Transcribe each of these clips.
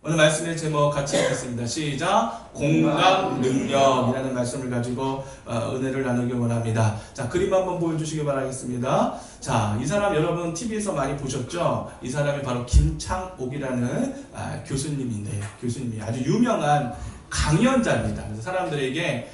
오늘 말씀의 제목 같이 읽겠습니다. 시작. 공감 능력이라는 말씀을 가지고 은혜를 나누기 원합니다. 자, 그림 한번 보여주시기 바라겠습니다. 자, 이 사람 여러분 TV에서 많이 보셨죠? 이 사람이 바로 김창옥이라는 교수님인데, 교수님이 아주 유명한 강연자입니다. 그래서 사람들에게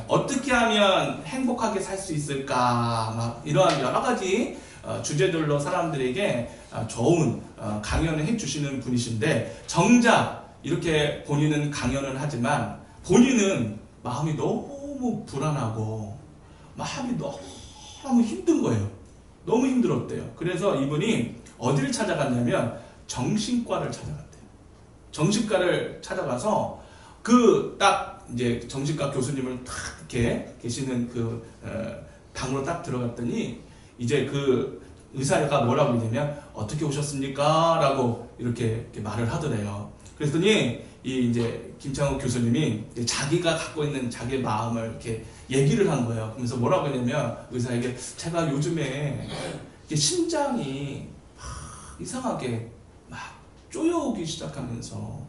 어떻게 하면 행복하게 살 수 있을까, 막 이러한 여러 가지 주제들로 사람들에게 좋은 강연을 해주시는 분이신데, 정작 이렇게 본인은 강연을 하지만 본인은 마음이 너무 불안하고 마음이 너무 힘든 거예요. 너무 힘들었대요. 그래서 이분이 어디를 찾아갔냐면 정신과를 찾아갔대요. 정신과를 찾아가서 그 딱 이제 정신과 교수님을 딱 이렇게 계시는 그 방으로 딱 들어갔더니 이제 그 의사가 뭐라고 했냐면 어떻게 오셨습니까? 라고 이렇게 말을 하더래요. 그랬더니 이 이제 김창욱 교수님이 자기가 갖고 있는 자기의 마음을 이렇게 얘기를 한 거예요. 그러면서 뭐라고 했냐면 의사에게 제가 요즘에 심장이 막 이상하게 막 쪼여오기 시작하면서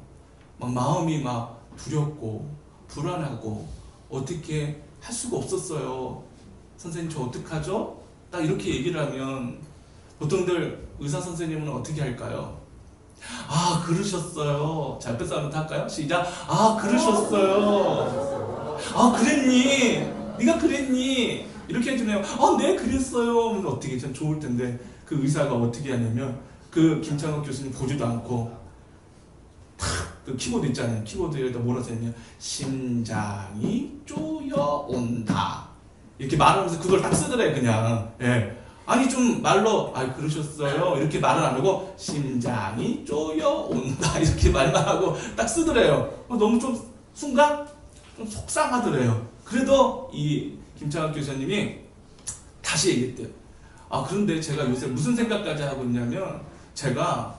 막 마음이 막 두렵고 불안하고 어떻게 할 수가 없었어요. 선생님 저 어떡하죠? 딱 이렇게 얘기를 하면 보통들 의사 선생님은 어떻게 할까요? 아 그러셨어요. 자, 옆에서 한번 할까요? 시작. 아 그러셨어요. 아 그랬니? 네가 그랬니? 이렇게 해주네요. 아 네 그랬어요. 그럼 어떻게 참 좋을 텐데 그 의사가 어떻게 하냐면 그 김창욱 교수님 보지도 않고 그 키보드 있잖아요. 키보드에다 뭐라 써있냐면 심장이 쪼여온다 이렇게 말하면서 그걸 딱 쓰더래 그냥. 예. 아니 좀 말로 아 그러셨어요 이렇게 말을 안 하고 심장이 쪼여온다 이렇게 말만 하고 딱 쓰더래요. 너무 좀 순간 좀 속상하더래요. 그래도 이 김창학 교수님이 다시 얘기했대요. 아 그런데 제가 요새 무슨 생각까지 하고 있냐면 제가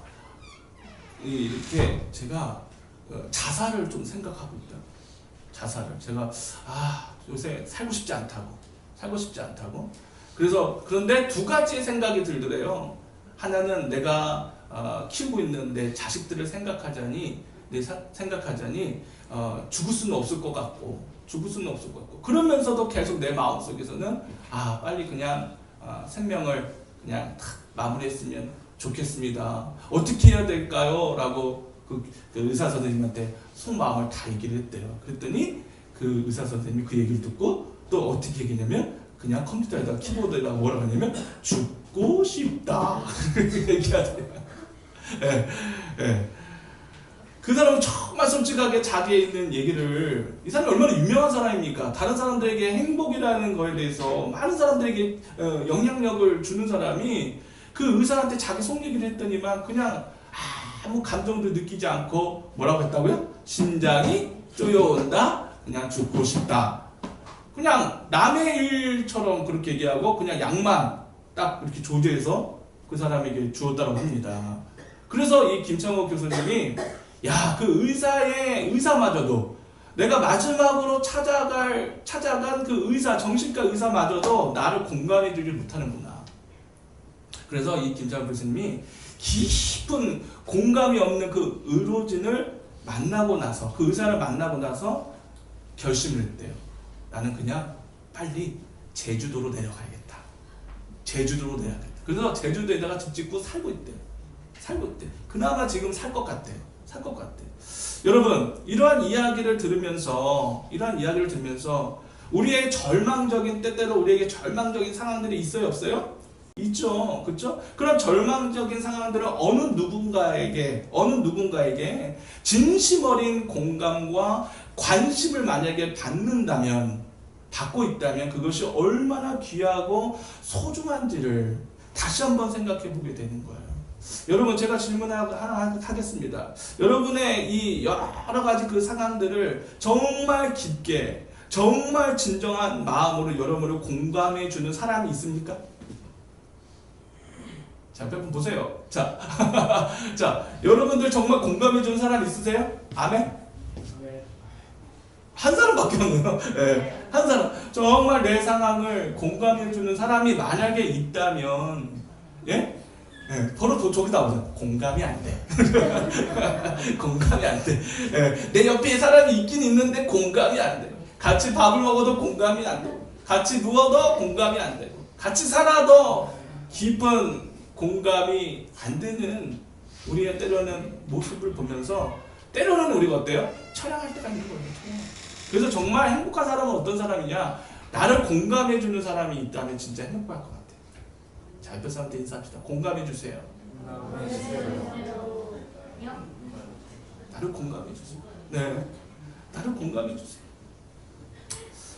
이렇게 제가 자살을 좀 생각하고 있다. 자살을 제가 요새 살고 싶지 않다고. 그래서 그런데 두 가지의 생각이 들더래요. 하나는 내가 키우고 있는 내 자식들을 생각하자니 죽을 수는 없을 것 같고 그러면서도 계속 내 마음속에서는 빨리 그냥 생명을 그냥 탁 마무리했으면 좋겠습니다. 어떻게 해야 될까요? 라고 그 의사 선생님한테 속마음을 다 얘기를 했대요. 그랬더니 그 의사 선생님이 그 얘기를 듣고 또 어떻게 얘기했냐면 그냥 컴퓨터에다 키보드에다 뭐라고 하냐면 죽고 싶다 얘기하대요. 예, 예. 그 사람은 정말 솔직하게 자기에 있는 얘기를, 이 사람이 얼마나 유명한 사람입니까? 다른 사람들에게 행복이라는 거에 대해서 많은 사람들에게 영향력을 주는 사람이 그 의사한테 자기 속 얘기를 했더니만 그냥 아무 감정도 느끼지 않고 뭐라고 했다고요? 심장이 쪼여온다, 그냥 죽고 싶다. 그냥 남의 일처럼 그렇게 얘기하고 그냥 약만 딱 이렇게 조제해서 그 사람에게 주었다고 합니다. 그래서 이 김창호 교수님이 그 의사마저도 내가 마지막으로 찾아간 그 의사, 정신과 의사마저도 나를 공감해주지 못하는구나. 그래서 이 김창호 교수님이 깊은 공감이 없는 그 의료진을 만나고 나서, 그 의사를 만나고 나서 결심을 했대요. 나는 그냥 빨리 제주도로 내려가야겠다. 그래서 제주도에다가 집 짓고 살고 있대. 그나마 지금 살 것 같대. 여러분, 이러한 이야기를 들으면서 우리의 절망적인, 때때로 우리에게 절망적인 상황들이 있어요, 없어요? 있죠. 그렇죠? 그런 절망적인 상황들을 어느 누군가에게 진심 어린 공감과 관심을 만약에 받고 있다면 그것이 얼마나 귀하고 소중한지를 다시 한번 생각해 보게 되는 거예요. 여러분, 제가 질문 하나 하겠습니다. 여러분의 이 여러 가지 그 상황들을 정말 깊게, 정말 진정한 마음으로 여러분을 공감해 주는 사람이 있습니까? 자, 몇 분 보세요. 자, 여러분들 정말 공감해 주는 사람 있으세요? 아멘? 한 사람밖에 없네요. 네, 한 사람. 정말 내 상황을 공감해 주는 사람이 만약에 있다면, 예? 예, 바로 저기 나오잖아. 공감이 안 돼. 공감이 안 돼. 예, 내 옆에 사람이 있긴 있는데 공감이 안 돼. 같이 밥을 먹어도 공감이 안 돼. 같이 누워도 공감이 안 되고, 같이 살아도 깊은 공감이 안 되는 우리의 때로는 모습을 보면서 때로는 우리가 어때요? 철량할 때가 있는 거예요. 그래서 정말 행복한 사람은 어떤 사람이냐? 나를 공감해주는 사람이 있다면 진짜 행복할 것 같아요. 자, 옆에 사람한테 인사합시다. 공감해주세요. 나를 공감해주세요. 네, 나를 공감해주세요.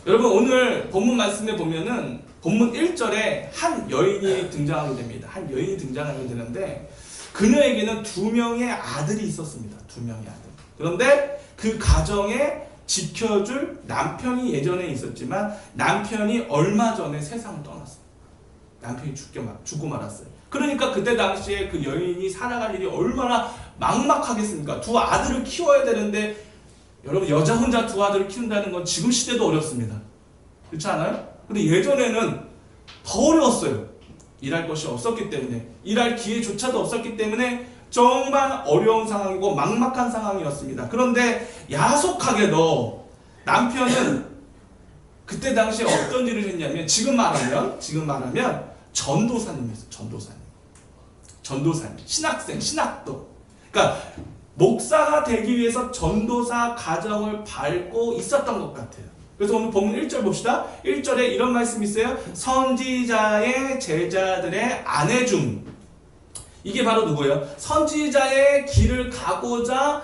여러분, 오늘 본문 말씀에 보면은 본문 1절에 한 여인이 등장하게 됩니다. 한 여인이 등장하게 되는데 그녀에게는 2명의 아들이 있었습니다. 2명의 아들. 그런데 그 가정에 지켜줄 남편이 예전에 있었지만 남편이 얼마 전에 세상을 떠났어요. 남편이 죽고 말았어요. 그러니까 그때 당시에 그 여인이 살아갈 일이 얼마나 막막하겠습니까? 2 아들을 키워야 되는데, 여러분, 여자 혼자 2 아들을 키운다는 건 지금 시대도 어렵습니다. 그렇지 않아요? 근데 예전에는 더 어려웠어요. 일할 것이 없었기 때문에, 일할 기회조차도 없었기 때문에 정말 어려운 상황이고 막막한 상황이었습니다. 그런데 야속하게도 남편은 그때 당시에 어떤 일을 했냐면, 지금 말하면 전도사님이었어요. 전도사님. 신학생, 신학도. 그러니까 목사가 되기 위해서 전도사 가정을 밟고 있었던 것 같아요. 그래서 오늘 본문 1절 봅시다. 1절에 이런 말씀이 있어요. 선지자의 제자들의 아내 중. 이게 바로 누구예요? 선지자의 길을 가고자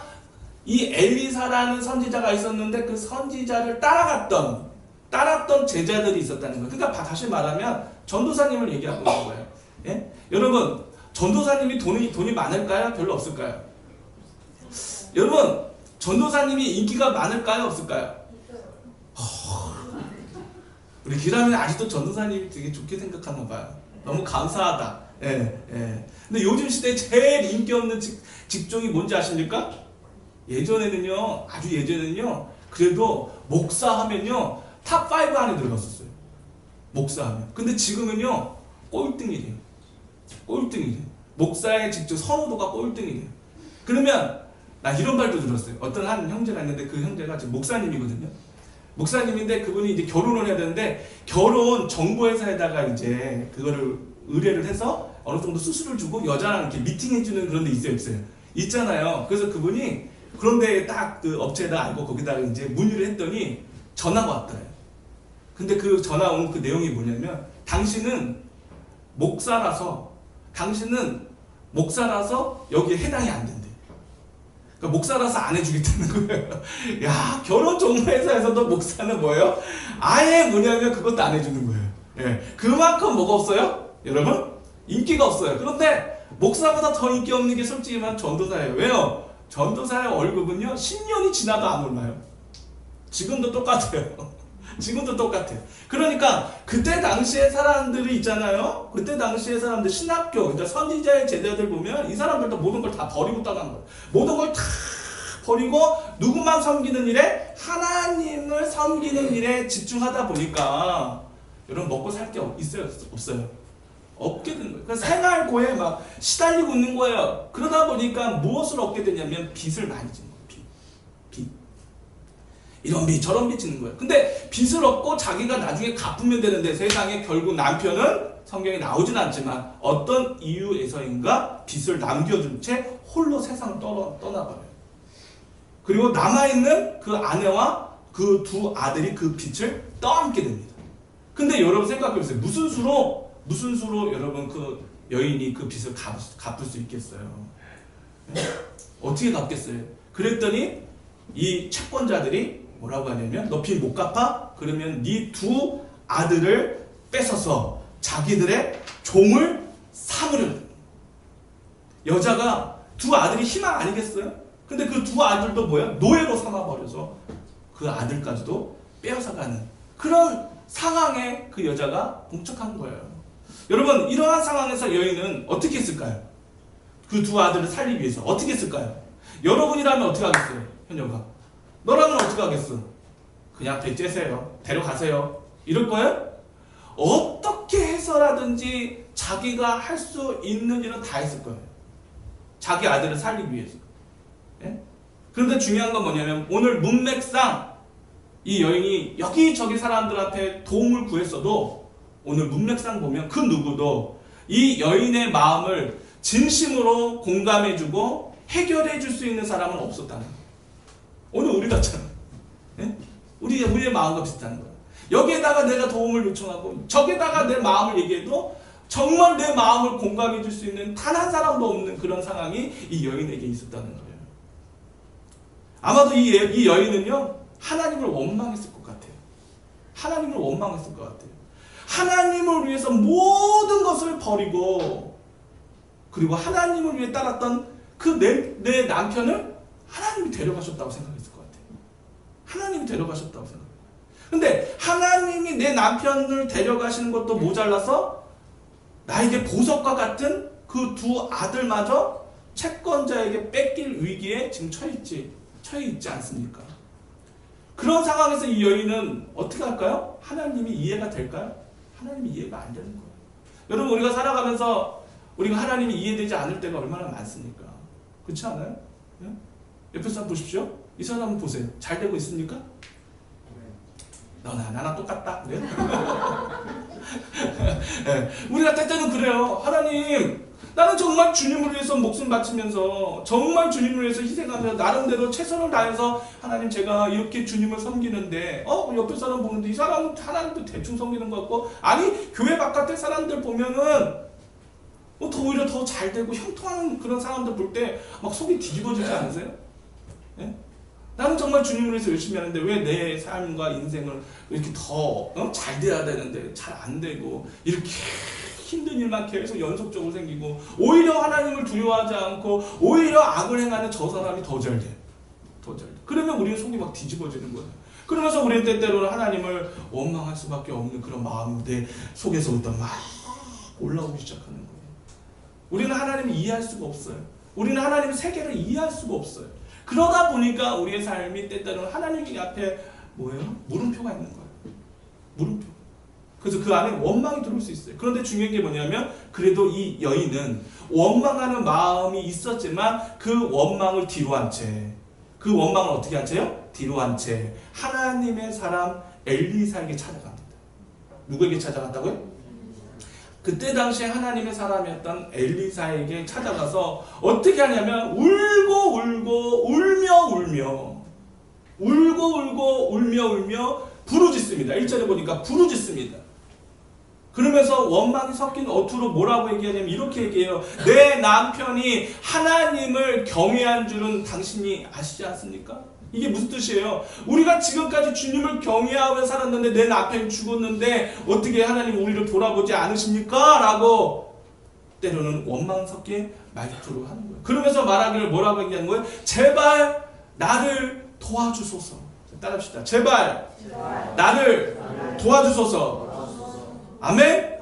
이 엘리사라는 선지자가 있었는데 그 선지자를 따랐던 제자들이 있었다는 거예요. 그러니까 다시 말하면 전도사님을 얘기하고 있는 거예요. 예? 여러분, 전도사님이 돈이 많을까요? 별로 없을까요? 여러분, 전도사님이 인기가 많을까요? 없을까요? 우리 기라면 아직도 전도사님이 되게 좋게 생각하나 봐요. 너무 감사하다. 예, 예. 근데 요즘 시대에 제일 인기 없는 직종이 뭔지 아십니까? 예전에는요, 아주 예전에는요, 그래도 목사하면요, 탑5 안에 들어갔었어요. 목사하면. 근데 지금은요, 꼴등이래요. 목사의 직접 선호도가 꼴등이래요. 그러면, 나 이런 말도 들었어요. 어떤 한 형제가 있는데 그 형제가 지금 목사님이거든요. 목사님인데 그분이 이제 결혼을 해야 되는데 결혼 정보회사에다가 이제 그거를 의뢰를 해서 어느 정도 수수료를 주고 여자랑 이렇게 미팅해주는 그런 데 있어요? 있잖아요. 그래서 그분이 그런데 딱 그 업체에다 알고 거기다가 이제 문의를 했더니 전화가 왔더래요. 근데 그 전화 온 그 내용이 뭐냐면 당신은 목사라서 여기에 해당이 안 된대. 그러니까 목사라서 안 해주겠다는 거예요. 야, 결혼 정보회사에서도 목사는 뭐예요? 아예 뭐냐면 그것도 안 해주는 거예요. 예, 그만큼 뭐가 없어요? 여러분? 인기가 없어요. 그런데 목사보다 더 인기 없는 게 솔직히 말하면 전도사예요. 왜요? 전도사의 월급은요 10년이 지나도 안 올라요. 지금도 똑같아요. 그러니까 그때 당시에 사람들이 있잖아요. 그때 당시에 사람들 신학교, 그러니까 선지자의 제자들 보면 이 사람들도 모든 걸 다 버리고 떠난 거예요. 모든 걸 다 버리고 누구만 섬기는 일에, 하나님을 섬기는 일에 집중하다 보니까 여러분 먹고 살 게 있어요? 없어요? 없게 된 거예요. 그래서 생활고에 막 시달리고 있는 거예요. 그러다 보니까 무엇을 얻게 되냐면 빚을 많이 지는 거예요. 빚. 이런 빚 저런 빚 지는 거예요. 근데 빚을 얻고 자기가 나중에 갚으면 되는데 세상에 결국 남편은 성경에 나오진 않지만 어떤 이유에서인가 빚을 남겨준 채 홀로 세상을 떠나버려요. 그리고 남아있는 그 아내와 그 2 아들이 그 빚을 떠안게 됩니다. 근데 여러분 생각해보세요. 무슨 수로 여러분 그 여인이 그 빚을 갚을 수 있겠어요? 어떻게 갚겠어요? 그랬더니 이 채권자들이 뭐라고 하냐면 너 빚 못 갚아? 그러면 네 2 아들을 뺏어서 자기들의 종을 삼으려. 여자가 2 아들이 희망 아니겠어요? 근데 그 2 아들도 뭐야? 노예로 삼아버려서 그 아들까지도 빼앗아가는 그런 상황에 그 여자가 봉착한 거예요. 여러분, 이러한 상황에서 여인은 어떻게 했을까요? 그 2 아들을 살리기 위해서 어떻게 했을까요? 여러분이라면 어떻게 하겠어요? 현녀가 너라면 어떻게 하겠어? 그냥 배째세요. 데려가세요. 이럴 거예요? 어떻게 해서라든지 자기가 할 수 있는 일은 다 했을 거예요. 자기 아들을 살리기 위해서. 예? 그런데 중요한 건 뭐냐면 오늘 문맥상 이 여인이 여기저기 사람들한테 도움을 구했어도 오늘 문맥상 보면 그 누구도 이 여인의 마음을 진심으로 공감해주고 해결해줄 수 있는 사람은 없었다는 거예요. 오늘 우리 같잖아요. 예? 우리의 마음과 비슷한 거예요. 여기에다가 내가 도움을 요청하고 저기에다가 내 마음을 얘기해도 정말 내 마음을 공감해 줄 수 있는 단 한 사람도 없는 그런 상황이 이 여인에게 있었다는 거예요. 아마도 이 여인은요 하나님을 원망했을 것 같아요. 하나님을 원망했을 것 같아요. 하나님을 위해서 모든 것을 버리고 그리고 하나님을 위해 따랐던 그 내 남편을 하나님이 데려가셨다고 생각했을 것 같아요. 하나님이 데려가셨다고 생각해요. 근데 하나님이 내 남편을 데려가시는 것도 모자라서 나에게 보석과 같은 그 두 아들마저 채권자에게 뺏길 위기에 지금 처해 있지 않습니까? 그런 상황에서 이 여인은 어떻게 할까요? 하나님이 이해가 될까요? 하나님이 이해가 안 되는 거예요. 여러분 우리가 살아가면서 우리가 하나님이 이해되지 않을 때가 얼마나 많습니까? 그렇지 않아요? 예? 옆에 사람 보십시오. 이 사람 보세요. 잘 되고 있습니까? 너나 나나 똑같다. 네? 네. 우리가 때때는 그래요. 하나님, 나는 정말 주님을 위해서 목숨 바치면서 정말 주님을 위해서 희생하면서 나름대로 최선을 다해서 하나님 제가 이렇게 주님을 섬기는데 옆에 사람 보는데 이 사람은 하나님도 대충 섬기는 것 같고 아니 교회 바깥에 사람들 보면은 더 오히려 더 잘 되고 형통하는 그런 사람들 볼 때 막 속이 뒤집어지지 않으세요? 네? 나는 정말 주님을 위해서 열심히 하는데 왜 내 삶과 인생을 이렇게 더 잘 돼야 되는데 잘 안 되고 이렇게 힘든 일만 계속 연속적으로 생기고 오히려 하나님을 두려워하지 않고 오히려 악을 행하는 저 사람이 더 잘 돼. 더 잘 돼. 그러면 우리는 속이 막 뒤집어지는 거예요. 그러면서 우리는 때때로는 하나님을 원망할 수밖에 없는 그런 마음이 내 속에서부터 막 올라오기 시작하는 거예요. 우리는 하나님을 이해할 수가 없어요. 우리는 하나님의 세계를 이해할 수가 없어요. 그러다 보니까 우리의 삶이 때때로는 하나님 앞에 뭐예요? 물음표가 있는 거예요. 물음표. 그래서 그 안에 원망이 들어올 수 있어요. 그런데 중요한 게 뭐냐면 그래도 이 여인은 원망하는 마음이 있었지만 그 원망을 뒤로 한 채, 그 원망을 어떻게 한 채요? 뒤로 한 채 하나님의 사람 엘리사에게 찾아갑니다. 누구에게 찾아갔다고요? 그때 당시에 하나님의 사람이었던 엘리사에게 찾아가서 어떻게 하냐면 울며 부르짖습니다. 1절에 보니까 부르짖습니다. 그러면서 원망이 섞인 어투로 뭐라고 얘기하냐면 이렇게 얘기해요. 내 남편이 하나님을 경외한 줄은 당신이 아시지 않습니까? 이게 무슨 뜻이에요? 우리가 지금까지 주님을 경외하며 살았는데 내 남편이 죽었는데 어떻게 하나님 우리를 돌아보지 않으십니까? 라고 때로는 원망 섞인 말투로 하는 거예요. 그러면서 말하기를 뭐라고 얘기하는 거예요? 제발 나를 도와주소서. 따라합시다. 제발 나를 도와주소서. 아멘?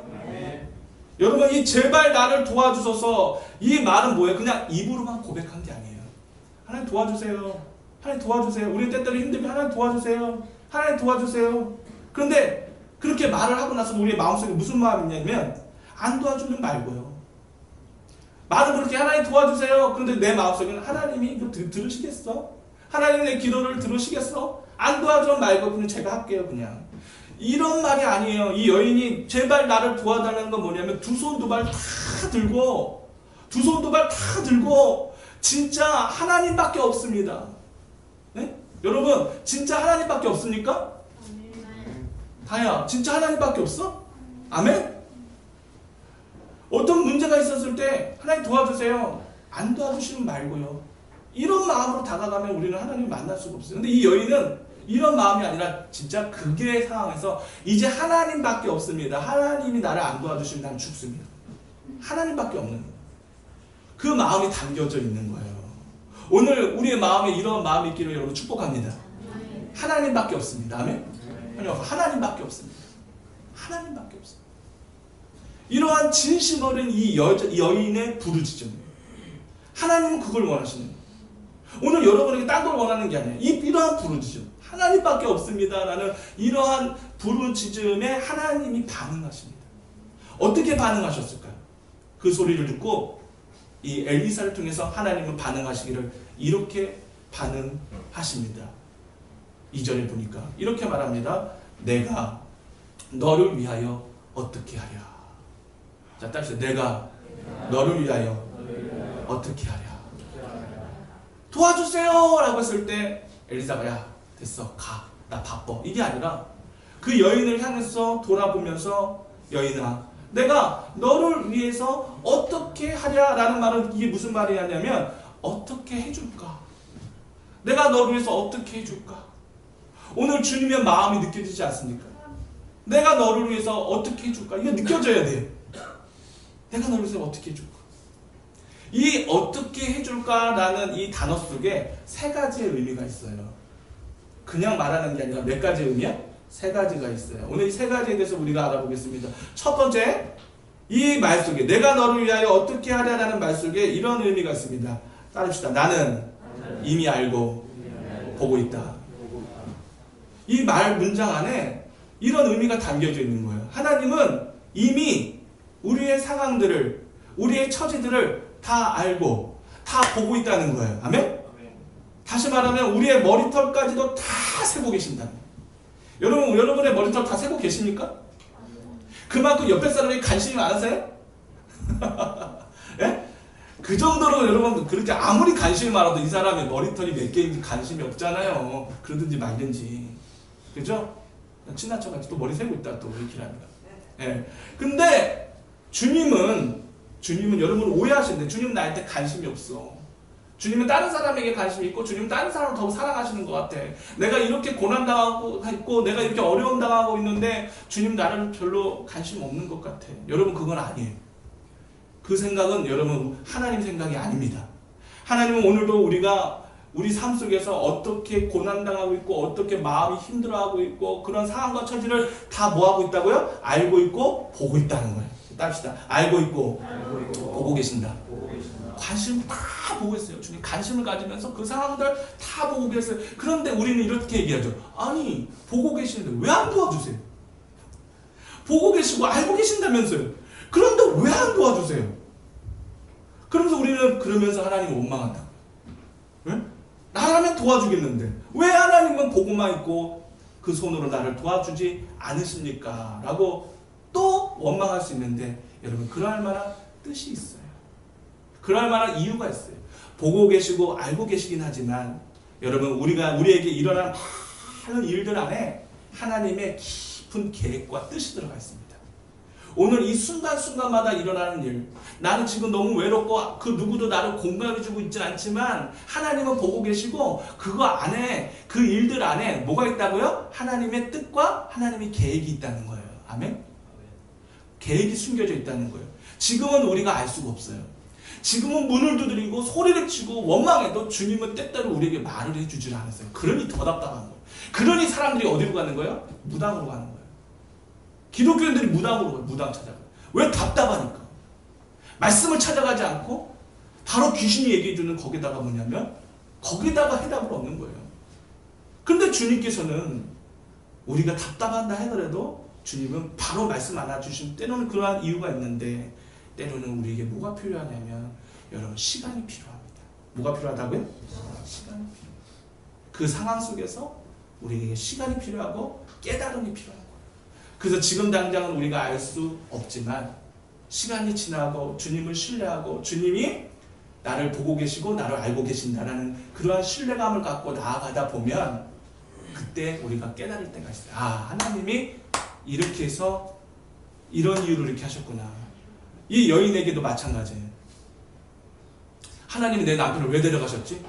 여러분 이 제발 나를 도와주소서 이 말은 뭐예요? 그냥 입으로만 고백한 게 아니에요. 하나님 도와주세요. 하나님 도와주세요. 우리 때때로 힘들면 하나님 도와주세요. 하나님 도와주세요. 그런데 그렇게 말을 하고 나서 우리의 마음속에 무슨 마음이 있냐면 안 도와주면 말고요. 말은 그렇게 하나님 도와주세요. 그런데 내 마음속에는 하나님이 이거 들으시겠어? 하나님 내 기도를 들으시겠어? 안 도와주면 말고 그냥 제가 할게요. 그냥. 이런 말이 아니에요. 이 여인이 제발 나를 도와달라는 건 뭐냐면 두 손 두 발 다 들고 진짜 하나님밖에 없습니다. 네? 여러분 진짜 하나님밖에 없습니까? 다야 진짜 하나님밖에 없어? 아멘? 어떤 문제가 있었을 때 하나님 도와주세요. 안 도와주시면 말고요. 이런 마음으로 다가가면 우리는 하나님을 만날 수가 없어요. 근데 이 여인은 이런 마음이 아니라 진짜 극의 상황에서 이제 하나님밖에 없습니다. 하나님이 나를 안 도와주시면 난 죽습니다. 하나님밖에 없는 거예요. 그 마음이 담겨져 있는 거예요. 오늘 우리의 마음에 이런 마음이 있기를 여러분 축복합니다. 하나님밖에 없습니다. 아멘? 하나님밖에 없습니다. 하나님밖에 없습니다. 이러한 진심 어린 이 여인의 부르짖음이에요. 하나님은 그걸 원하시는 거예요. 오늘 여러분에게 딴 걸 원하는 게 아니에요. 이러한 부르짖음. 하나님밖에 없습니다. 라는 이러한 부르짖음에 하나님이 반응하십니다. 어떻게 반응하셨을까요? 그 소리를 듣고 이 엘리사를 통해서 하나님은 반응하시기를 이렇게 반응하십니다. 2절에 보니까 이렇게 말합니다. 내가 너를 위하여 어떻게 하랴. 자, 따라서 내가 너를 위하여 어떻게 하랴. 도와주세요 라고 했을 때 엘리사가 야 됐어 가 나 바빠 이게 아니라 그 여인을 향해서 돌아보면서 여인아 내가 너를 위해서 어떻게 하랴 라는 말은 이게 무슨 말이냐면 어떻게 해줄까. 내가 너를 위해서 어떻게 해줄까. 오늘 주님의 마음이 느껴지지 않습니까? 내가 너를 위해서 어떻게 해줄까. 이거 느껴져야 돼. 내가 너를 위해서 어떻게 해줄까. 이 어떻게 해줄까라는 이 단어 속에 세 가지의 의미가 있어요. 그냥 말하는 게 아니라 몇 가지의 의미야? 세 가지가 있어요. 오늘 이 세 가지에 대해서 우리가 알아보겠습니다. 첫 번째, 이 말 속에 내가 너를 위하여 어떻게 하랴라는 말 속에 이런 의미가 있습니다. 따릅시다. 나는 이미 알고 보고 있다. 이 말 문장 안에 이런 의미가 담겨져 있는 거예요. 하나님은 이미 우리의 상황들을 우리의 처지들을 다 알고 다 보고 있다는 거예요. 아멘? 다시 말하면 우리의 머리털까지도 다 세고 계신다. 여러분의 머리털 다 세고 계십니까? 그만큼 옆에 사람이 관심이 많으세요? 예? 그 정도로 여러분 그렇게 아무리 관심이 많아도 이 사람의 머리털이 몇 개인지 관심이 없잖아요. 그러든지 말든지. 그죠? 친한 척같이 또 머리 세고 있다 또 이렇게 합니다. 예. 근데 주님은 여러분 오해하시는데 주님은 나한테 관심이 없어. 주님은 다른 사람에게 관심이 있고 주님은 다른 사람을 더 사랑하시는 것 같아. 내가 이렇게 고난당하고 있고 내가 이렇게 어려움 당하고 있는데 주님 나를 별로 관심 없는 것 같아. 여러분 그건 아니에요. 그 생각은 여러분 하나님 생각이 아닙니다. 하나님은 오늘도 우리가 우리 삶 속에서 어떻게 고난당하고 있고 어떻게 마음이 힘들어하고 있고 그런 상황과 처지를 다 뭐하고 있다고요? 알고 있고 보고 있다는 거예요. 따릅시다. 알고 있고 보고 계신다. 관심 다 보고 있어요. 주님 관심을 가지면서 그 상황들 다 보고 계세요. 그런데 우리는 이렇게 얘기하죠. 아니 보고 계시는데 왜 안 도와주세요? 보고 계시고 알고 계신다면서요. 그런데 왜 안 도와주세요? 그러면서 우리는 그러면서 하나님을 원망한다. 왜? 나라면 도와주겠는데 왜 하나님은 보고만 있고 그 손으로 나를 도와주지 않으십니까? 라고 또 원망할 수 있는데 여러분 그럴 만한 뜻이 있어요. 그럴 만한 이유가 있어요. 보고 계시고 알고 계시긴 하지만 여러분 우리에게 일어난 많은 일들 안에 하나님의 깊은 계획과 뜻이 들어가 있습니다. 오늘 이 순간순간마다 일어나는 일, 나는 지금 너무 외롭고 그 누구도 나를 공감해주고 있진 않지만 하나님은 보고 계시고 그거 안에 그 일들 안에 뭐가 있다고요? 하나님의 뜻과 하나님의 계획이 있다는 거예요. 아멘? 계획이 숨겨져 있다는 거예요. 지금은 우리가 알 수가 없어요. 지금은 문을 두드리고 소리를 치고 원망해도 주님은 때때로 우리에게 말을 해주질 않았어요. 그러니 더 답답한 거예요. 그러니 사람들이 어디로 가는 거예요? 무당으로 가는 거예요. 기독교인들이 무당으로 가요. 무당 찾아가요. 왜? 답답하니까. 말씀을 찾아가지 않고 바로 귀신이 얘기해주는 거기다가 뭐냐면 거기다가 해답을 얻는 거예요. 근데 주님께서는 우리가 답답한다 하더라도 주님은 바로 말씀 안 해주신 때로는 그러한 이유가 있는데 때로는 우리에게 뭐가 필요하냐면 여러분 시간이 필요합니다. 뭐가 필요하다고요? 시간이 필요해요. 그 상황 속에서 우리에게 시간이 필요하고 깨달음이 필요한 거예요. 그래서 지금 당장은 우리가 알 수 없지만 시간이 지나고 주님을 신뢰하고 주님이 나를 보고 계시고 나를 알고 계신다라는 그러한 신뢰감을 갖고 나아가다 보면 그때 우리가 깨달을 때가 있어요. 아, 하나님이 이렇게 해서 이런 이유로 이렇게 하셨구나. 이 여인에게도 마찬가지예요. 하나님이 내 남편을 왜 데려가셨지?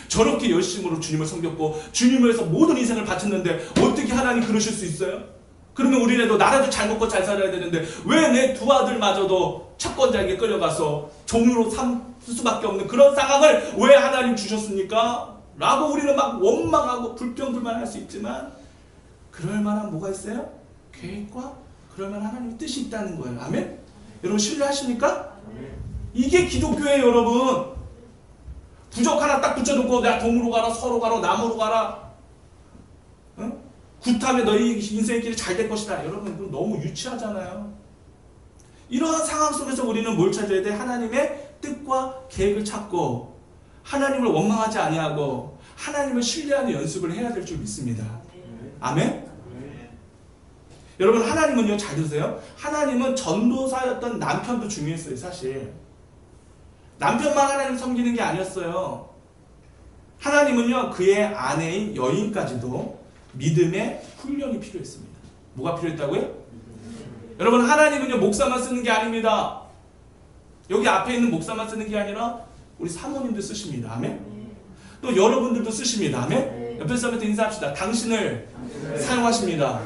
저렇게 열심으로 주님을 섬겼고 주님을 위해서 모든 인생을 바쳤는데 어떻게 하나님 그러실 수 있어요? 그러면 우리라도 나라도 잘 먹고 잘 살아야 되는데 왜 내 두 아들마저도 채권자에게 끌려가서 종으로 삼을 수밖에 없는 그런 상황을 왜 하나님 주셨습니까? 라고 우리는 막 원망하고 불평불만할 수 있지만 그럴 만한 뭐가 있어요? 계획과 그럴 만한 하나님의 뜻이 있다는 거예요. 아멘? 여러분 신뢰하십니까? 이게 기독교예요. 여러분 부적 하나 딱 붙여놓고 내가 동으로 가라 서로 가라 나무로 가라 굿하면 너희 인생의 길이 잘 될 것이다. 여러분 그건 너무 유치하잖아요. 이러한 상황 속에서 우리는 뭘 찾아야 돼? 하나님의 뜻과 계획을 찾고 하나님을 원망하지 아니하고 하나님을 신뢰하는 연습을 해야 될 줄 믿습니다. 아멘? 여러분, 하나님은요, 잘 들으세요. 하나님은 전도사였던 남편도 중요했어요. 사실 남편만 하나님 섬기는 게 아니었어요. 하나님은요, 그의 아내인 여인까지도 믿음의 훈련이 필요했습니다. 뭐가 필요했다고요? 여러분, 하나님은요, 목사만 쓰는 게 아닙니다. 여기 앞에 있는 목사만 쓰는 게 아니라 우리 사모님도 쓰십니다. 아멘? 또 여러분들도 쓰십니다. 아멘? 옆에 사람한테 인사합시다. 당신을 사용하십니다.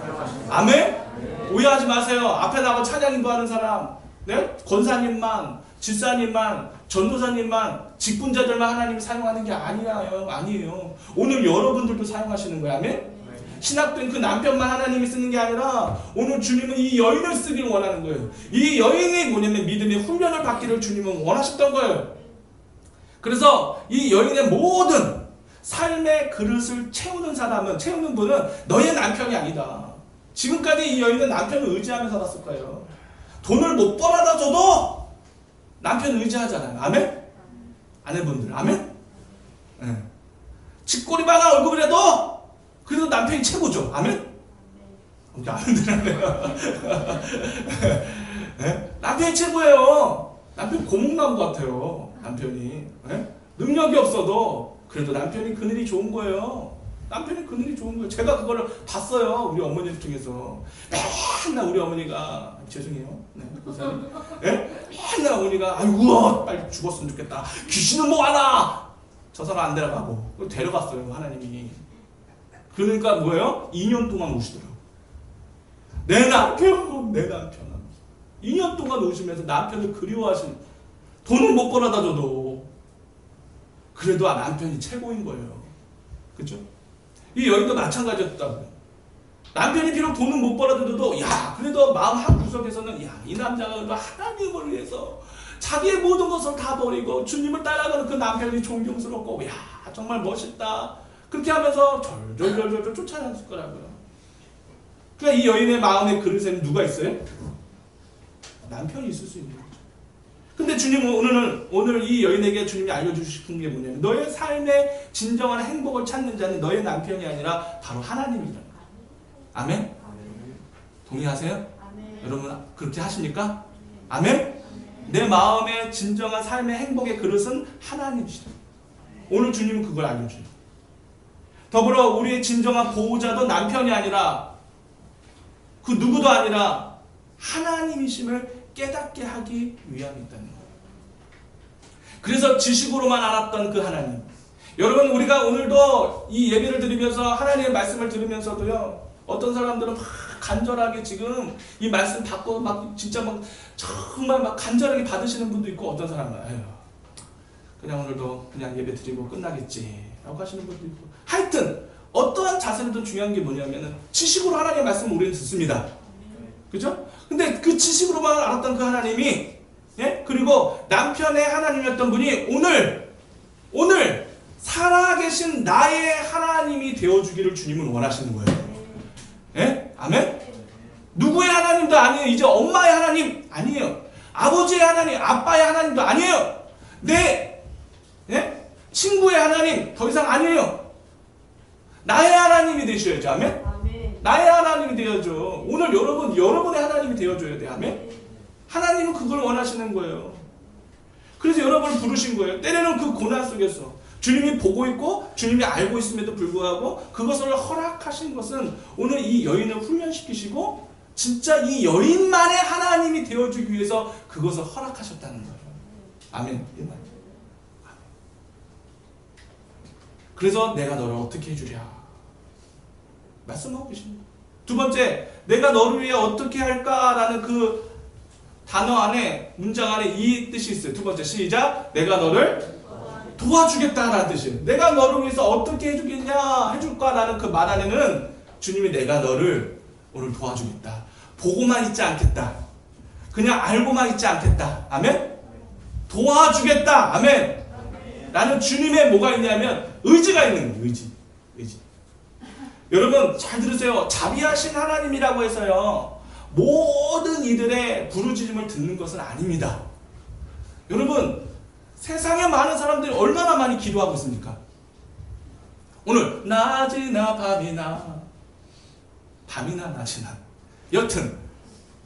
아멘? 오해하지 마세요. 앞에 나가 찬양 인도하는 사람, 네? 권사님만, 집사님만, 전도사님만, 직분자들만 하나님이 사용하는 게 아니에요. 오늘 여러분들도 사용하시는 거야. 아멘? 신학된 그 남편만 하나님이 쓰는 게 아니라 오늘 주님은 이 여인을 쓰기를 원하는 거예요. 이 여인이 뭐냐면 믿음의 훈련을 받기를 주님은 원하셨던 거예요. 그래서 이 여인의 모든 삶의 그릇을 채우는 분은 너의 남편이 아니다. 지금까지 이 여인은 남편을 의지하며 살았을 거예요. 돈을 못 벌어다 줘도 남편을 의지하잖아요. 아멘? 아내분들, 아멘? 네. 집꼬리방아 월급이라도 그래도 남편이 최고죠. 아멘? 이렇게 아멘들하네요. 네? 남편이 최고예요. 남편 고목나무 같아요. 남편이. 네? 능력이 없어도 그래도 남편이 그늘이 좋은 거예요. 남편이 그늘이 좋은 거예요. 제가 그거를 봤어요. 우리 어머니를 통해서. 맨날 우리 어머니가, 죄송해요. 네, 고사님. 네? 맨날 어머니가, 아이고, 빨리 죽었으면 좋겠다. 귀신은 뭐 하나! 저 사람 안 데려가고. 데려갔어요, 하나님이. 그러니까 뭐예요? 2년 동안 우시더라고요. 내 남편. 2년 동안 우시면서 남편을 그리워하신, 돈을 못 벌어다 줘도 그래도 남편이 최고인 거예요. 그렇죠? 이 여인도 마찬가지였다고요. 남편이 비록 돈은 못 벌어다 줘도 그래도 마음 한 구석에서는 이 남자가 하나님을 위해서 자기의 모든 것을 다 버리고 주님을 따라가는 그 남편이 존경스럽고 정말 멋있다. 그렇게 하면서 절절절절 쫓아냈을 거라고요. 그러니까 이 여인의 마음의 그릇에는 누가 있어요? 남편이 있을 수 있는 거죠. 근데 주님은 오늘 이 여인에게 주님이 알려주고 싶은 게 뭐냐면 너의 삶의 진정한 행복을 찾는 자는 너의 남편이 아니라 바로 하나님이라는 거예요. 아멘? 동의하세요? 아멘. 여러분 그렇게 하십니까? 아멘? 내 마음의 진정한 삶의 행복의 그릇은 하나님이시다. 오늘 주님은 그걸 알려줘요. 더불어 우리의 진정한 보호자도 남편이 아니라 그 누구도 아니라 하나님이심을 깨닫게 하기 위함이 있다는 거예요. 그래서 지식으로만 알았던 그 하나님. 여러분 우리가 오늘도 이 예배를 드리면서 하나님의 말씀을 들으면서도요. 어떤 사람들은 막 간절하게 지금 이 말씀 받고 막 진짜 막 정말 막 간절하게 받으시는 분도 있고 어떤 사람은 그냥 오늘도 그냥 예배 드리고 끝나겠지 라고 하시는 분도 있고 하여튼 어떠한 자세든 중요한 게 뭐냐면은 지식으로 하나님의 말씀을 우리는 듣습니다. 그죠? 근데 그 지식으로만 알았던 그 하나님이 그리고 남편의 하나님이었던 분이 오늘 살아계신 나의 하나님이 되어주기를 주님은 원하시는 거예요. 아멘? 누구의 하나님도 아니에요. 이제 엄마의 하나님 아니에요. 아버지의 하나님, 아빠의 하나님도 아니에요. 내 친구의 하나님 더 이상 아니에요. 나의 하나님이 되셔야죠. 아멘? 나의 하나님이 되어줘. 오늘 여러분의 하나님이 되어줘야 돼. 아멘? 하나님은 그걸 원하시는 거예요. 그래서 여러분을 부르신 거예요. 때로는 그 고난 속에서 주님이 보고 있고 주님이 알고 있음에도 불구하고 그것을 허락하신 것은 오늘 이 여인을 훈련시키시고 진짜 이 여인만의 하나님이 되어주기 위해서 그것을 허락하셨다는 거예요. 아멘. 그래서 내가 너를 어떻게 해주랴 말씀하고 계십니다. 두 번째, 내가 너를 위해 어떻게 할까라는 그 단어 안에, 문장 안에 이 뜻이 있어요. 두 번째, 시작. 내가 너를 도와주겠다라는 뜻이에요. 내가 너를 위해서 어떻게 해줄까라는 그 말 안에는 주님이 내가 너를 오늘 도와주겠다. 보고만 있지 않겠다. 그냥 알고만 있지 않겠다. 아멘? 도와주겠다. 아멘? 나는 주님의 뭐가 있냐면 의지가 있는 거예요. 의지. 여러분 잘 들으세요. 자비하신 하나님이라고 해서요 모든 이들의 부르짖음을 듣는 것은 아닙니다. 여러분, 세상에 많은 사람들이 얼마나 많이 기도하고 있습니까? 오늘 낮이나 밤이나 낮이나 여튼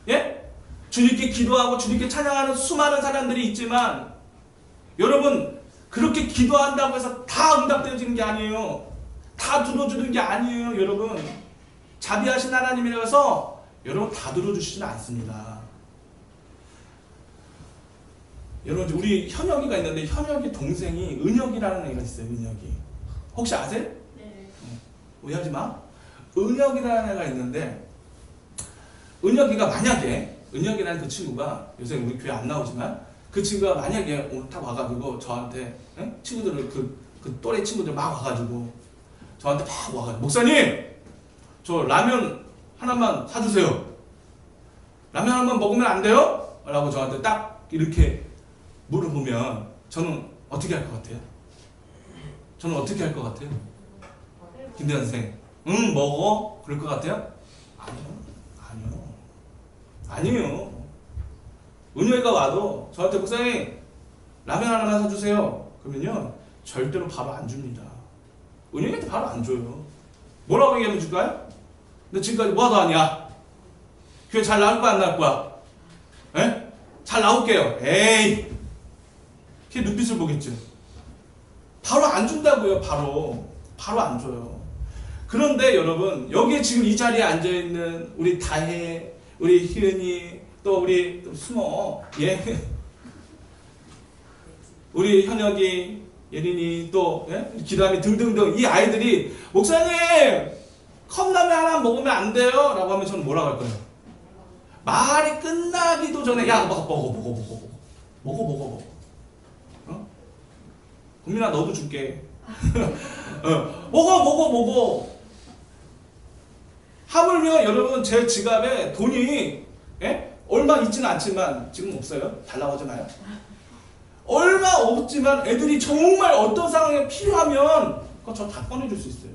예? 주님께 기도하고 주님께 찬양하는 수많은 사람들이 있지만 여러분 그렇게 기도한다고 해서 다 응답되어지는 게 아니에요. 다 들어주는 게 아니에요. 여러분 자비하신 하나님이라서 여러분 다 들어주시지는 않습니다. 여러분 우리 현혁이가 있는데 현혁이 동생이 은혁이라는 애가 있어요. 은혁이 혹시 아세요? 네. 오해하지 마. 은혁이라는 애가 있는데 은혁이가 만약에 은혁이라는 그 친구가 요새 우리 교회 안 나오지만 그 친구가 만약에 오늘 딱 와가지고 저한테 친구들을 그 또래 친구들 막 와가지고 저한테 막 와가지고 목사님 저 라면 하나만 사주세요. 라면 하나만 먹으면 안 돼요? 라고 저한테 딱 이렇게 물어보면 저는 어떻게 할 것 같아요? 저는 어떻게 할 것 같아요? 김대현 선생 응 먹어? 그럴 것 같아요? 아니요. 은효이가 와도 저한테 목사님 라면 하나만 사주세요. 그러면요 절대로 바로 안 줍니다. 은효이한테 바로 안 줘요. 뭐라고 얘기하면 줄까요? 너 지금까지 뭐 하도 하냐? 교회 잘 나올 거야 안 나올 거야? 에? 잘 나올게요. 에이 걔 눈빛을 보겠죠. 바로 안 준다고요. 바로 안 줘요. 그런데 여러분 여기에 지금 이 자리에 앉아있는 우리 다혜 우리 희은이 또 우리 또 수모 예 우리 현혁이 예린이 또 예? 기담이 등등등 이 아이들이 목사님 컵라면 하나 먹으면 안 돼요? 라고 하면 저는 뭐라고 할 거예요? 말이 끝나기도 전에 야 먹어 어? 국민아 너도 줄게 먹어 하물며 여러분 제 지갑에 돈이 예? 얼마 있지는 않지만 지금 없어요. 달라고 하지 마요. 얼마 없지만 애들이 정말 어떤 상황에 필요하면 그거 저 다 꺼내줄 수 있어요.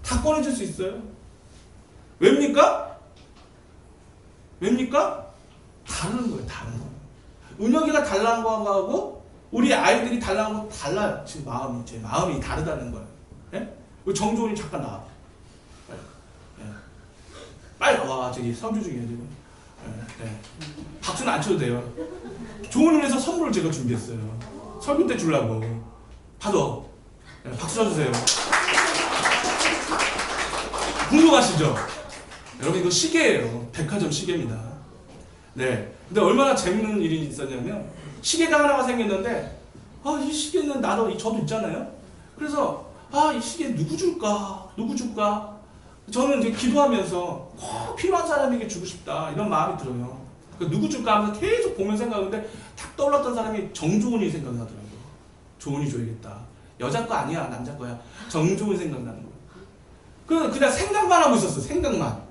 다 꺼내줄 수 있어요. 왜입니까? 다른 거예요. 은혁이가 달라는 거하고 우리 아이들이 달라는 거 달라요. 지금 제 마음이 다르다는 거예요. 예? 우리 정조원이 잠깐 나와. 빨리 나와. 저기 서류 중이에요 지금. 네. 박수는 안 쳐도 돼요. 좋은 일에서 선물을 제가 준비했어요. 설교 때 주려고. 받아. 네, 박수 쳐주세요. 궁금하시죠? 여러분 이거 시계예요. 백화점 시계입니다. 네. 근데 얼마나 재밌는 일이 있었냐면 시계가 하나가 생겼는데 이 시계는 저도 있잖아요. 그래서 이 시계 누구 줄까? 저는 이제 기도하면서 꼭 필요한 사람에게 주고 싶다 이런 마음이 들어요. 누구 줄까 하면서 계속 보면서 생각하는데 딱 떠올랐던 사람이 정조은이 생각나더라고요. 조은이 줘야겠다. 여자 거 아니야 남자 거야. 정조은이 생각나는 거예요. 그냥 생각만 하고 있었어. 생각만.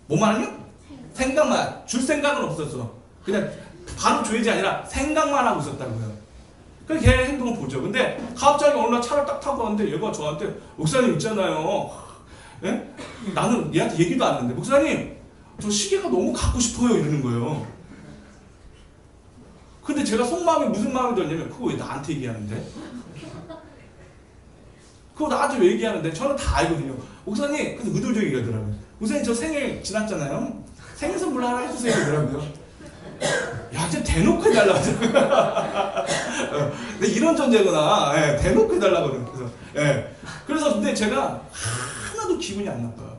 뭐만 하냐? 생각만. 줄 생각은 없었어. 그냥 바로 줘야지 아니라 생각만 하고 있었다고요. 그래서 걔 행동을 보죠. 근데 갑자기 어느 날 차를 딱 타고 왔는데 얘가 저한테 목사님 있잖아요. 예? 나는 얘한테 얘기도 안 했는데 목사님 저 시계가 너무 갖고 싶어요 이러는 거예요. 근데 제가 속마음에 무슨 마음이 들었냐면 그거 왜 나한테 얘기하는데? 그거 나한테 왜 얘기하는데? 저는 다 알거든요. 목사님 그래서 의도적이게 하더라고요. 목사님 저 생일 지났잖아요. 생일 선물 하나 해주세요 이러더라고요. 야 이제 대놓고 해달라고 하더라고요. 근데 이런 존재구나. 예, 대놓고 해달라고 하더라고요. 그래서 근데 제가 하나도 기분이 안 나빠요.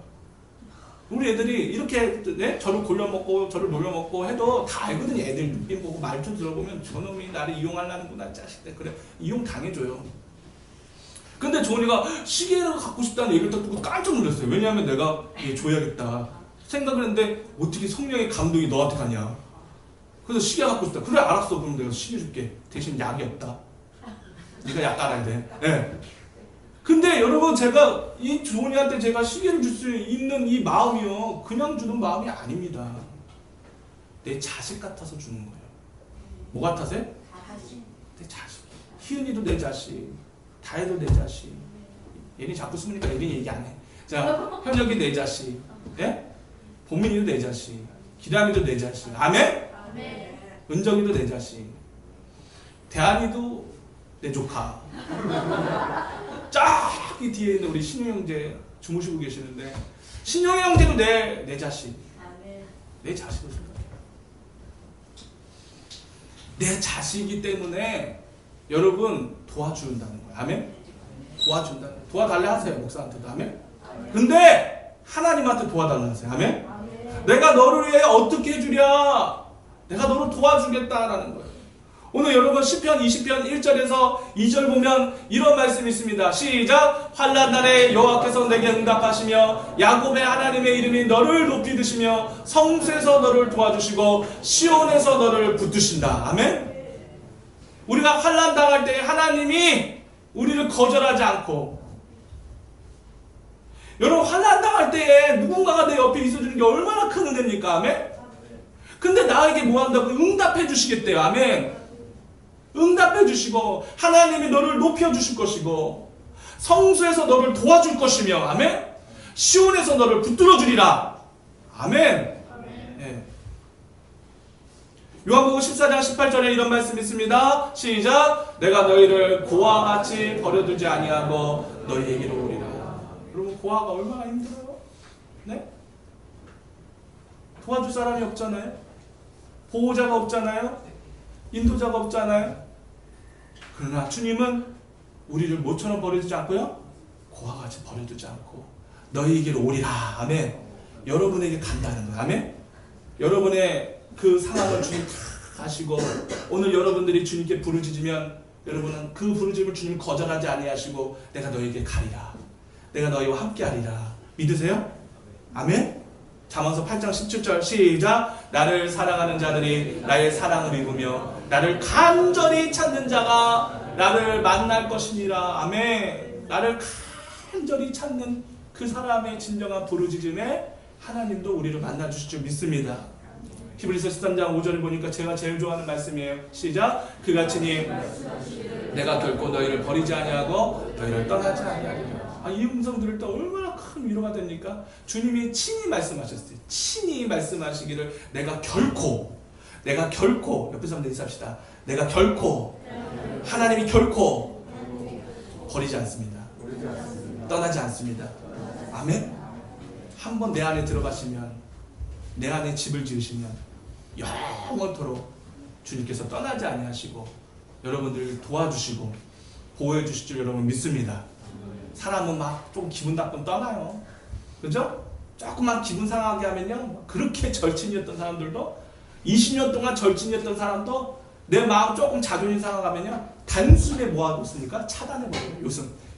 우리 애들이 이렇게 네? 저를 골려먹고 저를 놀려먹고 해도 다 알거든요. 애들 눈빛 보고 말투 들어보면 저놈이 나를 이용하려는구나 자식들. 그래 이용 당해줘요. 근데 조은이가 시계를 갖고 싶다는 얘기를 듣고 깜짝 놀랐어요. 왜냐하면 내가 얘 줘야겠다 생각을 했는데 어떻게 성령의 감동이 너한테 가냐. 그래서 시계 갖고 싶다. 그래 알았어. 그럼 내가 시계 줄게. 대신 약이 없다. 네가 약 깔아야 돼. 네. 근데 여러분 제가 이 조은이한테 제가 시계를 줄 수 있는 이 마음이요 그냥 주는 마음이 아닙니다. 내 자식 같아서 주는 거예요. 뭐 같아서요? 내 자식. 희은이도 내 자식. 다혜도 내 자식. 얘네 자꾸 숨으니까 얘네 얘기 안 해. 자 현혁이 내 자식. 예? 보민이도 내 자식, 기람이도 내 자식, 아멘? 아멘. 은정이도 내 자식, 대한이도 내 조카. 저기 뒤에 있는 우리 신용 형제 주무시고 계시는데 신용 형제도 내 자식, 아멘. 내 자식을 생각해. 내 자식이기 때문에 여러분 도와준다는 거예요. 아멘? 도와준다는 거예요. 도와달래 하세요. 목사한테도. 아멘? 근데 하나님한테 도와달라 하세요. 아멘? 아멘. 내가 너를 위해 어떻게 해주랴? 내가 너를 도와주겠다라는 거예요. 오늘 여러분 시편 20편 1절에서 2절 보면 이런 말씀이 있습니다. 시작! 환난 날에 여호와께서 내게 응답하시며 야곱의 하나님의 이름이 너를 높이 드시며 성소에서 너를 도와주시고 시온에서 너를 붙드신다. 아멘? 우리가 환난 당할 때 하나님이 우리를 거절하지 않고, 여러분 환난 당할 때에 누군가가 내 옆에 있어주는 게 얼마나 큰 은혜입니까? 아멘? 근데 나에게 뭐 한다고? 응답해 주시겠대요. 아멘? 응답해 주시고 하나님이 너를 높여 주실 것이고 성소에서 너를 도와줄 것이며, 아멘? 시온에서 너를 붙들어 주리라. 아멘? 네. 요한복음 14장 18절에 이런 말씀이 있습니다. 시작! 내가 너희를 고아와 같이 버려두지 아니하고 너희에게로 오리라. 여러분 고아가 얼마나 힘들어요? 네? 도와줄 사람이 없잖아요. 보호자가 없잖아요. 인도자가 없잖아요. 그러나 주님은 우리를 모처럼 버려두지 않고요, 고아와 같이 버려두지 않고 너희에게로 오리라. 아멘. 여러분에게 간다는 거예요. 아멘. 여러분의 그 상황을 주님 다 아시고 오늘 여러분들이 주님께 부르짖으면 여러분은 그 부르짖음을 주님 거절하지 아니하시고 내가 너희에게 가리라. 내가 너희와 함께하리라. 믿으세요? 아멘. 잠언서 8장 17절 시작! 나를 사랑하는 자들이 나의 사랑을 입으며 나를 간절히 찾는 자가 나를 만날 것이니라. 아멘. 나를 간절히 찾는 그 사람의 진정한 부르짖음에 하나님도 우리를 만나주실 줄 믿습니다. 히브리서 13장 5절을 보니까 제가 제일 좋아하는 말씀이에요. 시작! 그같이니 내가 결코 너희를 버리지 아니하고 너희를 떠나지 아니하리라. 이 음성 들을 때 얼마나 큰 위로가 됩니까? 주님이 친히 말씀하셨어요. 친히 말씀하시기를 내가 결코 옆에서 한번 인사합시다. 내가 결코, 하나님이 결코 버리지 않습니다. 떠나지 않습니다. 아멘? 한번 내 안에 들어가시면, 내 안에 집을 지으시면 영원토록 주님께서 떠나지 아니하시고 여러분들 도와주시고 보호해 주실 줄 여러분 믿습니다. 사람은 막 좀 기분 나쁘면 떠나요. 그죠? 조금만 기분 상하게 하면요, 그렇게 절친이었던 사람들도, 20년 동안 절친이었던 사람도 내 마음 조금 자존심 상하면요 단숨에 모아뒀으니까 차단해버려요.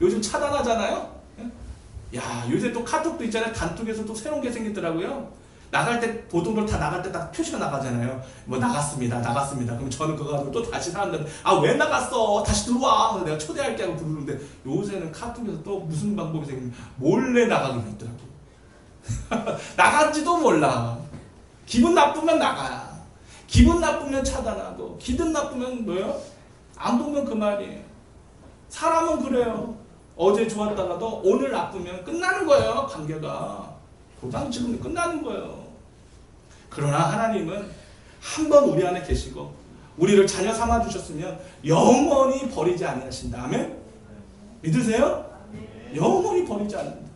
요즘 차단하잖아요. 야, 요새 또 카톡도 있잖아요. 단톡에서 또 새로운 게 생겼더라고요. 나갈 때 보통들 다 나갈 때 딱 표시가 나가잖아요. 뭐 나갔습니다. 그럼 저는 그거 가지고 또 다시 사람들 왜 나갔어? 다시 들어와. 내가 초대할게 하고 부르는데 요새는 카톡에서 또 무슨 방법이 생기면 몰래 나가기로 했더라고. 나간지도 몰라. 기분 나쁘면 나가. 기분 나쁘면 차단하고, 기분 나쁘면 뭐요? 안 보면 그 말이에요. 사람은 그래요. 어제 좋았다가도 오늘 나쁘면 끝나는 거예요. 관계가. 도장 찍으면 끝나는 거예요. 그러나 하나님은 한 번 우리 안에 계시고 우리를 자녀 삼아 주셨으면 영원히 버리지 아니하신다. 아멘? 믿으세요? 영원히 버리지 않는다.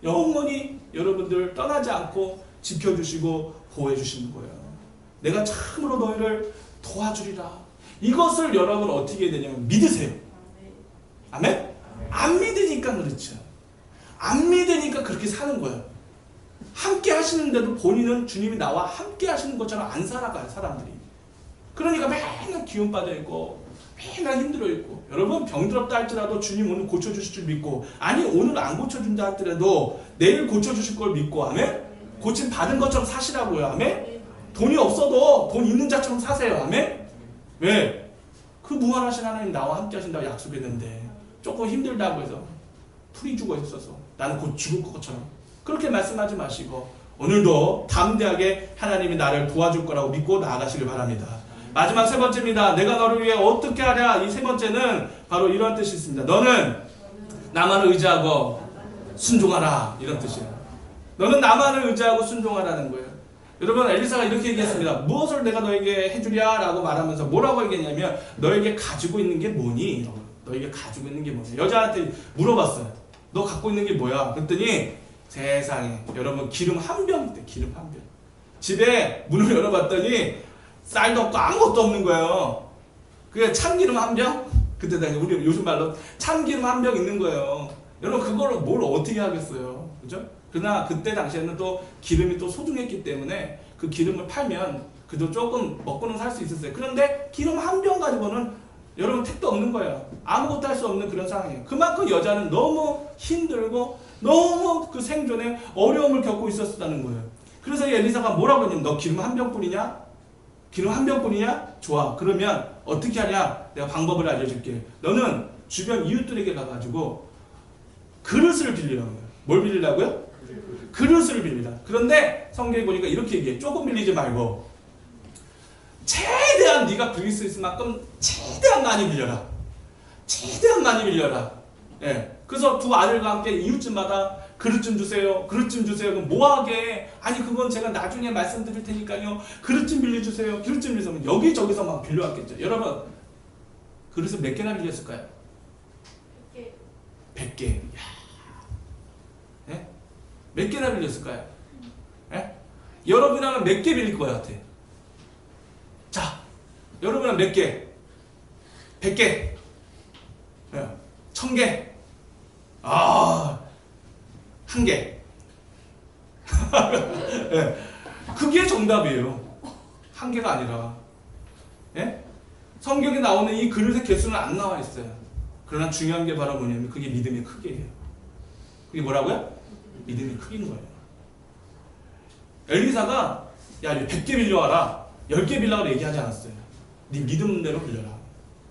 영원히 여러분들 떠나지 않고 지켜주시고 보호해 주시는 거예요. 내가 참으로 너희를 도와주리라. 이것을 여러분 어떻게 해야 되냐면 믿으세요. 아멘? 안 믿으니까 그렇죠. 안 믿으니까 그렇게 사는 거예요. 함께 하시는데도 본인은 주님이 나와 함께 하시는 것처럼 안 살아가요, 사람들이. 그러니까 맨날 기운 빠져있고 맨날 힘들어있고. 여러분 병들었다 할지라도 주님 오늘 고쳐주실 줄 믿고, 아니 오늘 안 고쳐준다 할지라도 내일 고쳐주실 걸 믿고, 아멘? 고침 받은 것처럼 사시라고요. 아멘? 돈이 없어도 돈 있는 자처럼 사세요. 아멘? 왜? 그 무한하신 하나님 나와 함께 하신다고 약속했는데 조금 힘들다고 해서 풀이 죽어 있어서 나는 곧 죽을 것처럼 그렇게 말씀하지 마시고 오늘도 담대하게 하나님이 나를 도와줄 거라고 믿고 나아가시길 바랍니다. 마지막 세 번째입니다. 내가 너를 위해 어떻게 하랴. 이 세 번째는 바로 이런 뜻이 있습니다. 너는 나만을 의지하고 순종하라. 이런 뜻이에요. 너는 나만을 의지하고 순종하라는 거예요. 여러분 엘리사가 이렇게 얘기했습니다. 무엇을 내가 너에게 해주랴 라고 말하면서 뭐라고 얘기했냐면 너에게 가지고 있는 게 뭐니? 너에게 가지고 있는 게 뭐니? 여자한테 물어봤어요. 너 갖고 있는 게 뭐야? 그랬더니 세상에 여러분 기름 한 병 있대. 기름 한 병. 집에 문을 열어봤더니 쌀도 없고 아무것도 없는 거예요. 그게 참기름 한 병? 그때 당시 우리 요즘 말로 참기름 한 병 있는 거예요. 여러분 그거를 뭘 어떻게 하겠어요. 그죠? 그러나 그때 당시에는 또 기름이 또 소중했기 때문에 그 기름을 팔면 그래도 조금 먹고는 살 수 있었어요. 그런데 기름 한 병 가지고는 여러분 택도 없는 거예요. 아무것도 할 수 없는 그런 상황이에요. 그만큼 여자는 너무 힘들고 너무 그 생존에 어려움을 겪고 있었다는 거예요. 그래서 엘리사가 뭐라고 했냐면 너 기름 한 병뿐이냐? 기름 한 병뿐이냐? 좋아. 그러면 어떻게 하냐? 내가 방법을 알려줄게. 너는 주변 이웃들에게 가가지고 그릇을 빌리라고요. 뭘 빌리라고요? 그릇을 빌리라. 그런데 성경에 보니까 이렇게 얘기해. 조금 빌리지 말고 최대한 네가 빌릴 수 있을 만큼 최대한 많이 빌려라. 최대한 많이 빌려라. 예. 그래서 두 아들과 함께 이웃집마다 그릇 좀 주세요. 그릇 좀 주세요. 그럼 뭐하게? 아니 그건 제가 나중에 말씀드릴 테니까요. 그릇 좀 빌려주세요. 그릇 좀 빌려주세요. 여기저기서 막 빌려왔겠죠. 여러분 그릇을 몇 개나 빌렸을까요? 100개. 예? 몇 개나 빌렸을까요? 예? 여러분이라면 몇 개 빌릴 것 같아? 자, 여러분은 몇 개? 100개? 예. 1000개? 아, 한 개. 예. 그게 정답이에요. 한 개가 아니라. 예? 성경에 나오는 이 그릇의 개수는 안 나와 있어요. 그러나 중요한 게 바로 뭐냐면 그게 믿음의 크기예요. 그게 뭐라고요? 믿음의 크기인 거예요. 엘리사가 야 100개 빌려와라. 10개 빌려고 얘기하지 않았어요. 네 믿음대로 빌려라.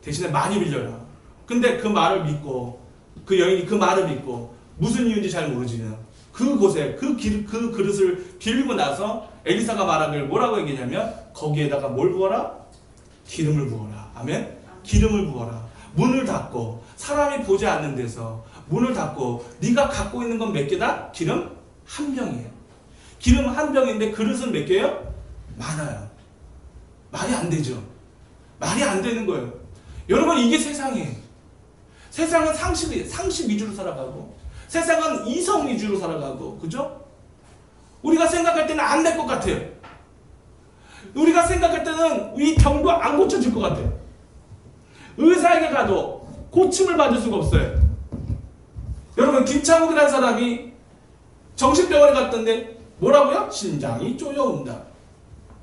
대신에 많이 빌려라. 근데 그 말을 믿고 그 여인이 그 말을 믿고 무슨 이유인지 잘 모르지만 그곳에 그 그릇을 빌리고 나서 엘리사가 말하길 뭐라고 얘기냐면 거기에다가 뭘 부어라? 기름을 부어라. 아멘? 기름을 부어라. 문을 닫고 사람이 보지 않는 데서 문을 닫고 네가 갖고 있는 건 몇 개다? 기름 한 병이에요. 기름 한 병인데 그릇은 몇 개예요? 많아요. 말이 안 되죠. 말이 안 되는 거예요. 여러분 이게 세상이에요. 세상은 상식 위주로 살아가고 세상은 이성 위주로 살아가고 그죠? 우리가 생각할 때는 안 될 것 같아요. 우리가 생각할 때는 이 병도 안 고쳐질 것 같아요. 의사에게 가도 고침을 받을 수가 없어요. 여러분 김창욱이라는 사람이 정신병원에 갔던데 뭐라고요? 심장이 쪼여온다.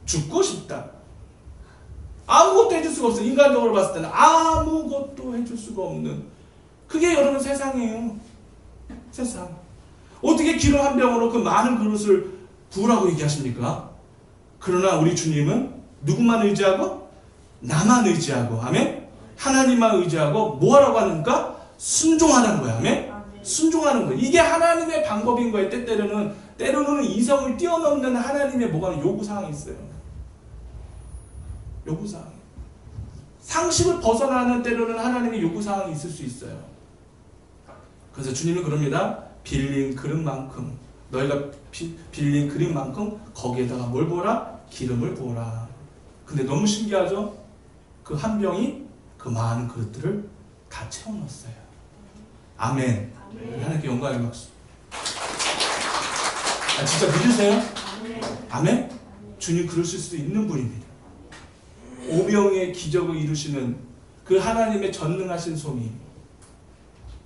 죽고 싶다. 아무것도 해줄 수가 없어요. 인간적으로 봤을 때는 아무것도 해줄 수가 없는 그게 여러분 세상이에요. 세상. 어떻게 기름 한 병으로 그 많은 그릇을 부으라고 얘기하십니까? 그러나 우리 주님은 누구만 의지하고? 나만 의지하고 아멘? 하나님만 의지하고 뭐하라고 하는가? 순종하는 거야. 아멘? 순종하는 거야. 이게 하나님의 방법인 거예요. 때로는 이성을 뛰어넘는 하나님의 뭐가 요구사항이 있어요. 요구사항. 상식을 벗어나는 때로는 하나님의 요구사항이 있을 수 있어요. 그래서 주님은 그럽니다. 빌린 그릇만큼 너희가 빌린 그릇만큼 거기에다가 뭘 부어라? 기름을 부어라. 근데 너무 신기하죠? 그 한 병이 그 많은 그릇들을 다 채워넣었어요. 아멘. 하나님께 영광의 박수. 진짜 믿으세요? 아멘? 주님 그러실 수 있는 분입니다. 오병의 기적을 이루시는 그 하나님의 전능하신 손이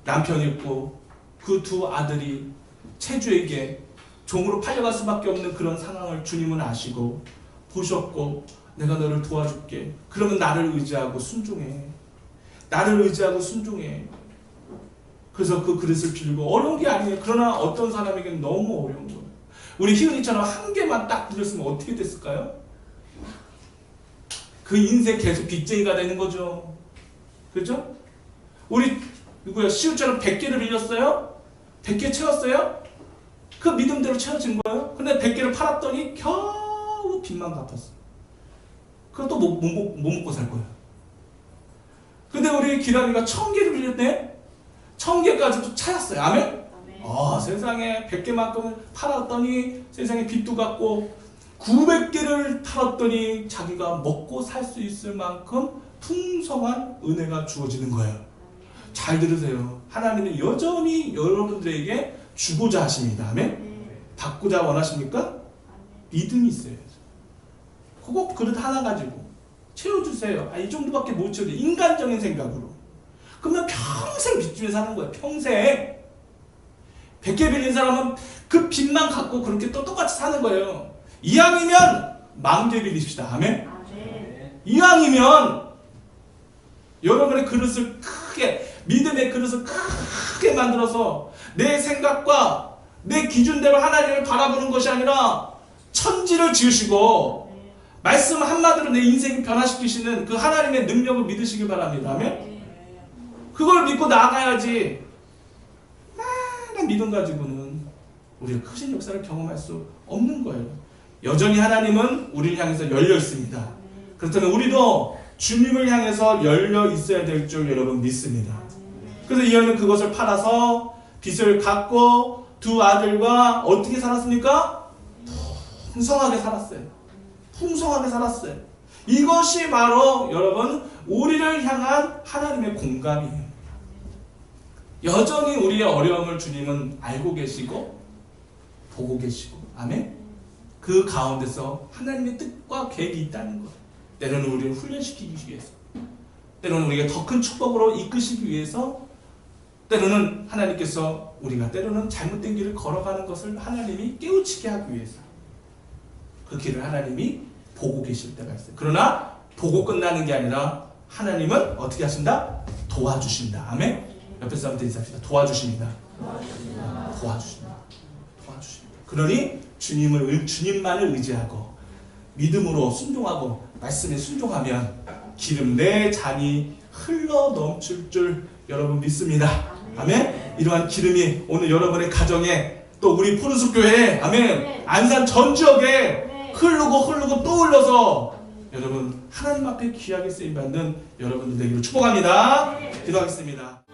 남편이 있고 그 두 아들이 체주에게 종으로 팔려갈 수밖에 없는 그런 상황을 주님은 아시고 보셨고 내가 너를 도와줄게. 그러면 나를 의지하고 순종해. 나를 의지하고 순종해. 그래서 그 그릇을 빌고 어려운 게 아니에요. 그러나 어떤 사람에게는 너무 어려운 거예요. 우리 희은이처럼 한 개만 딱 빌렸으면 어떻게 됐을까요? 그 인생 계속 빚쟁이가 되는 거죠. 그렇죠? 우리 누구야? 시우처럼 100개를 빌렸어요? 100개 채웠어요? 그 믿음대로 채워진 거예요. 근데 100개를 팔았더니 겨우 빚만 갚았어. 그것도 못 먹고 살 거예요. 근데 우리 기란이가 1000개를 빌렸네? 1000개까지도 찾았어요. 아멘? 세상에 100개만큼을 팔았더니 세상에 빚도 갚고 900개를 팔았더니 자기가 먹고 살 수 있을 만큼 풍성한 은혜가 주어지는 거예요. 잘 들으세요. 하나님은 여전히 여러분들에게 주고자 하십니다. 아멘? 받고자 원하십니까? 믿음이 있어요. 그거 그릇 하나 가지고 채워주세요. 이 정도밖에 못 채워줘. 인간적인 생각으로. 그러면 평생 빚집에 사는 거예요. 평생. 100개 빌린 사람은 그 빚만 갖고 그렇게 또 똑같이 사는 거예요. 이왕이면 10,000개 빌립시다. 아멘? 이왕이면 여러분의 그릇을 크게, 믿음의 그릇을 크게 만들어서 내 생각과 내 기준대로 하나님을 바라보는 것이 아니라 천지를 지으시고 말씀 한마디로 내 인생을 변화시키시는 그 하나님의 능력을 믿으시기 바랍니다. 아멘? 그걸 믿고 나아가야지. 많은 믿음 가지고는 우리가 크신 역사를 경험할 수 없는 거예요. 여전히 하나님은 우리를 향해서 열려 있습니다. 그렇다면 우리도 주님을 향해서 열려 있어야 될 줄 여러분 믿습니다. 그래서 이 여인은 그것을 팔아서 빚을 갚고 두 아들과 어떻게 살았습니까? 풍성하게 살았어요. 풍성하게 살았어요. 이것이 바로 여러분 우리를 향한 하나님의 공감이에요. 여전히 우리의 어려움을 주님은 알고 계시고 보고 계시고, 아멘? 그 가운데서 하나님의 뜻과 계획이 있다는 것. 때로는 우리를 훈련시키기 위해서, 때로는 우리가 더 큰 축복으로 이끄시기 위해서, 때로는 하나님께서 우리가 때로는 잘못된 길을 걸어가는 것을 하나님이 깨우치게 하기 위해서 그 길을 하나님이 보고 계실 때가 있어요. 그러나 보고 끝나는 게 아니라 하나님은 어떻게 하신다? 도와주신다. 아멘? 옆에 사람한테 인사합시다. 도와주십니다. 도와주십니다. 그러니 주님만을 의지하고 믿음으로 순종하고 말씀에 순종하면 기름 내 잔이 흘러 넘칠 줄 여러분 믿습니다. 아멘? 이러한 기름이 오늘 여러분의 가정에 또 우리 푸른숲 교회에, 아멘, 안산 전 지역에 흐르고 또 흘러서 여러분 하나님 앞에 귀하게 쓰임받는 여러분들 되기를 축복합니다. 기도하겠습니다.